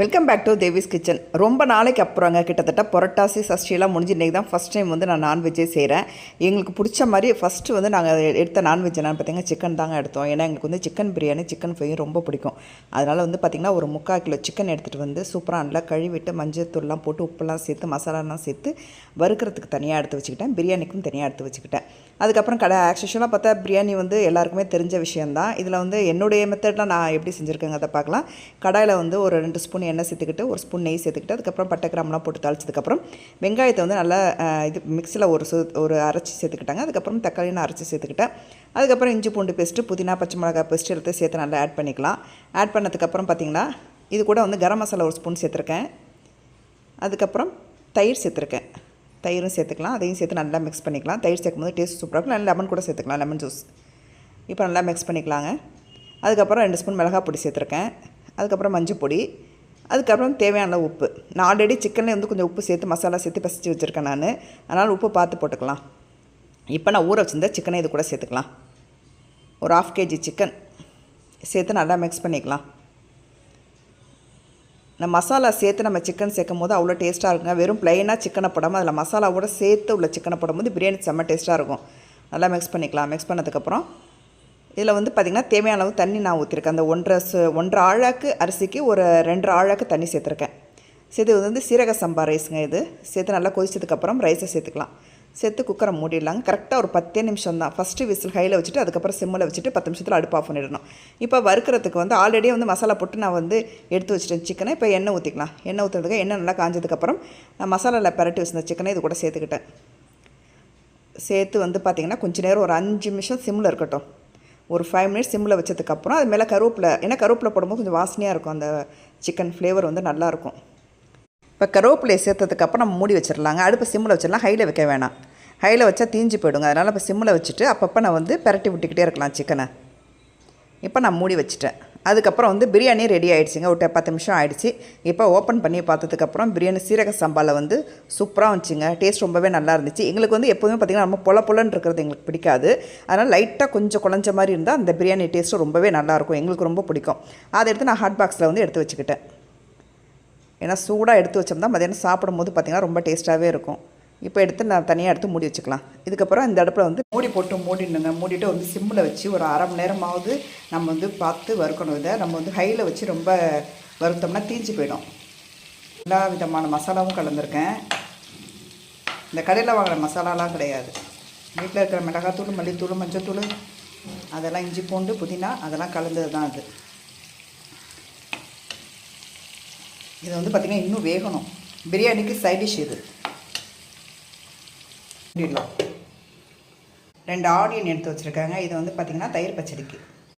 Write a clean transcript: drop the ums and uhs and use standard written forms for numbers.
Welcome back to Devi's kitchen. ரொம்ப நாளைக்கு அப்புறங்க கிட்டத்தட்ட புரட்டாசி சஷ்டியெல்லாம் முடிஞ்சு இன்றைக்கி தான் ஃபஸ்ட் டைம் வந்து நான் நான்வெஜ்ஜே செய்கிறேன். எங்களுக்கு பிடிச்ச மாதிரி ஃபஸ்ட்டு வந்து நாங்கள் எடுத்த நான்வெஜ் என்னென்னு பார்த்தீங்கன்னா சிக்கன் தாங்க எடுத்தோம். ஏன்னா எங்களுக்கு வந்து சிக்கன் பிரியாணி சிக்கன் ஃப்ரையும் ரொம்ப பிடிக்கும். அதனால் வந்து பார்த்திங்கன்னா ஒரு 3/4 கிலோ சிக்கன் எடுத்துகிட்டு வந்து சூப்பராக நல்லா கழுவிட்டு மஞ்சள் தூள்லாம் போட்டு உப்புலாம் சேர்த்து மசாலாலாம் சேர்த்து வறுக்கிறதுக்கு தனியாக எடுத்து வச்சுக்கிட்டேன். பிரியாணிக்கும் தனியாக எடுத்து வச்சுக்கிட்டேன். அதுக்கப்புறம் ஆக்சுவலாக பார்த்தா பிரியாணி வந்து எல்லாருக்குமே தெரிஞ்ச விஷயந்தான். இதில் வந்து என்னுடைய மெத்தடில் நான் எப்படி செஞ்சுருக்கேங்க அதை பார்க்கலாம். கடாயில் வந்து ஒரு 2 ஸ்பூன் எண்ணெய் சேர்த்துக்கிட்டு ஒரு ஸ்பூன் நெய் சேர்த்துக்கிட்டு அதுக்கப்புறம் பட்டை கிராம்பெலாம் போட்டு தாளிச்சதுக்கப்புறம் வெங்காயத்தை வந்து நல்லா இது மிக்ஸியில் ஒரு அரைச்சி சேர்த்துக்கிட்டாங்க. அதுக்கப்புறம் தக்காளியும் அரைச்சி சேர்த்துக்கிட்டேன். அதுக்கப்புறம் இஞ்சி பூண்டு பேஸ்ட்டு புதினா பச்சை மிளகாய் பேஸ்ட்டு எல்லாத்தையும் சேர்த்து நல்லா ஆட் பண்ணிக்கலாம். ஆட் பண்ணதுக்கப்புறம் பார்த்திங்கன்னா இது கூட வந்து கரம் மசாலா ஒரு ஸ்பூன் சேர்த்துருக்கேன். அதுக்கப்புறம் தயிர் சேர்த்துருக்கேன். தயிரும் சேர்த்துக்கலாம். அதையும் சேர்த்து நல்லா மிக்ஸ் பண்ணிக்கலாம். தயிர் சேர்க்கும் போது டேஸ்ட் சூப்பராக இருக்கும். லெமன் கூட சேர்த்துக்கலாம், லெமன் ஜூஸ். இப்போ நல்லா மிக்ஸ் பண்ணிக்கலாங்க. அதுக்கப்புறம் 2 ஸ்பூன் மிளகாய் பொடி சேர்த்துருக்கேன். அதுக்கப்புறம் மஞ்சள் பொடி, அதுக்கப்புறம் தேவையான உப்பு. நான் ஆல்ரெடி சிக்கன்லேயே வந்து கொஞ்சம் உப்பு சேர்த்து மசாலா சேர்த்து பசிச்சு வச்சுருக்கேன் நான். அதனால் உப்பு பார்த்து போட்டுக்கலாம். இப்போ நான் ஊற வச்சுருந்த சிக்கனை இது கூட சேர்த்துக்கலாம். ஒரு 1/2 kg சிக்கன் சேர்த்து நல்லா மிக்ஸ் பண்ணிக்கலாம். இந்த மசாலா சேர்த்து நம்ம சிக்கன் சேர்க்கும் போது அவ்வளோ டேஸ்ட்டாக இருக்குங்க. வெறும் ப்ளைனாக சிக்கனை போடாமல் அதில் மசாலாவோட சேர்த்து உள்ள சிக்கனை போடும்போது பிரியாணி செம்ம டேஸ்ட்டாக இருக்கும். நல்லா மிக்ஸ் பண்ணிக்கலாம். மிக்ஸ் பண்ணதுக்கப்புறம் இதில் வந்து பார்த்திங்கன்னா தேவையான அளவு தண்ணி நான் ஊற்றிருக்கேன். அந்த 1.5 ஆழாக்கு அரிசிக்கு ஒரு 2 ஆழாக்கு தண்ணி சேர்த்துருக்கேன். சேர்த்து இது வந்து சீரக சம்பா ரைஸுங்க. இது சேர்த்து நல்லா கொதிச்சதுக்கப்புறம் ரைஸை சேர்த்துக்கலாம். சேர்த்து குக்கரை மூடிடலாங்க. கரெக்டாக ஒரு 10 நிமிஷம் தான். ஃபஸ்ட்டு விசில் ஹையில் வச்சுட்டு அதுக்கப்புறம் சிம்மில் வச்சுட்டு 10 நிமிஷத்தில் அடுப்பு ஆஃப் பண்ணிடணும். இப்போ வறுக்கிறதுக்கு வந்து ஆல்ரெடியே வந்து மசாலா போட்டு நான் வந்து எடுத்து வச்சுட்டேன் சிக்கனை. இப்போ எண்ணெய் ஊற்றிக்கலாம். எண்ணெய் ஊற்றுறதுக்கு எண்ணெய் நல்லா காஞ்சதுக்கப்புறம் நான் மசாலாவில் பரட்டி வச்சுருந்த சிக்கனை இது கூட சேர்த்துக்கிட்டேன். சேர்த்து வந்து பார்த்திங்கன்னா கொஞ்சம் நேரம் ஒரு 5 நிமிஷம் சிம்மில் இருக்கட்டும். ஒரு 5 மினிட்ஸ் சிம்மில் வச்சதுக்கப்புறம் அது மேலே கருவேப்பிலை, ஏன்னா கருவேப்பிலை போடும்போது கொஞ்சம் வாசனையாக இருக்கும். அந்த சிக்கன் ஃப்ளேவர் வந்து நல்லாயிருக்கும். இப்போ கருவேப்பிலையை சேர்த்ததுக்கப்புறம் நம்ம மூடி வச்சிடலாங்க. அடுப்பு சிம்மில் வச்சிடலாம். ஹையில் வைக்க வேணாம். ஹையில் வச்சா தீஞ்சு போயிடுங்க. அதனால் இப்போ சிம்மில் வச்சுட்டு அப்பப்போ நான் வந்து பரட்டி விட்டுக்கிட்டே இருக்கலாம் சிக்கனை. இப்போ நான் மூடி வச்சுட்டேன். அதுக்கப்புறம் வந்து பிரியாணி ரெடி ஆகிடுச்சிங்க. ஒரு 10 நிமிஷம் ஆகிடுச்சி. இப்போ ஓப்பன் பண்ணி பார்த்ததுக்கப்புறம் பிரியாணி சீரக சம்பாவில் வந்து சூப்பராக வந்துச்சுங்க. டேஸ்ட் ரொம்பவே நல்லா இருந்துச்சு. எங்களுக்கு வந்து எப்போதுமே பார்த்திங்கன்னா நம்ம பொலன்னு இருக்கிறது எங்களுக்கு பிடிக்காது. அதனால் லைட்டாக கொஞ்சம் குழஞ்ச மாதிரி இருந்தால் அந்த பிரியாணி டேஸ்ட்டு ரொம்பவே நல்லாயிருக்கும். எங்களுக்கு ரொம்ப பிடிக்கும். அதை எடுத்து நான் ஹாட் பாக்ஸில் வந்து எடுத்து வச்சுக்கிட்டேன். ஏன்னா சூடாக எடுத்து வச்சோம்னா மதியானம் சாப்பிடும்போது பார்த்திங்கன்னா ரொம்ப டேஸ்ட்டாகவே இருக்கும். இப்போ எடுத்து நான் தனியாக எடுத்து மூடி வச்சுக்கலாம். இதுக்கப்புறம் இந்த அடுப்பில் வந்து மூடி போட்டு மூடிடுங்க. மூடிட்டு வந்து சிம்மில் வச்சு ஒரு 1/2 மணி நேரமாவது நம்ம வந்து பார்த்து வறுக்கணும். இதை நம்ம வந்து ஹையில் வச்சு ரொம்ப வறுத்தோம்னா தீஞ்சு போயிடும். எல்லா விதமான மசாலாவும் கலந்துருக்கேன். இந்த கடையில் வாங்குகிற மசாலாலாம் கிடையாது. வீட்டில் இருக்கிற மிளகாத்தூள், மல்லித்தூள், மஞ்சத்தூள், அதெல்லாம் இஞ்சி பூண்டு புதினா அதெல்லாம் கலந்தது தான் அது. இது வந்து பார்த்திங்கன்னா இன்னும் வேகணும். பிரியாணிக்கு சைட் டிஷ் இது. 2 ஆனியன் எடுத்து வச்சுருக்காங்க. இது வந்து பார்த்திங்கன்னா தயிர் பச்சடிக்கு.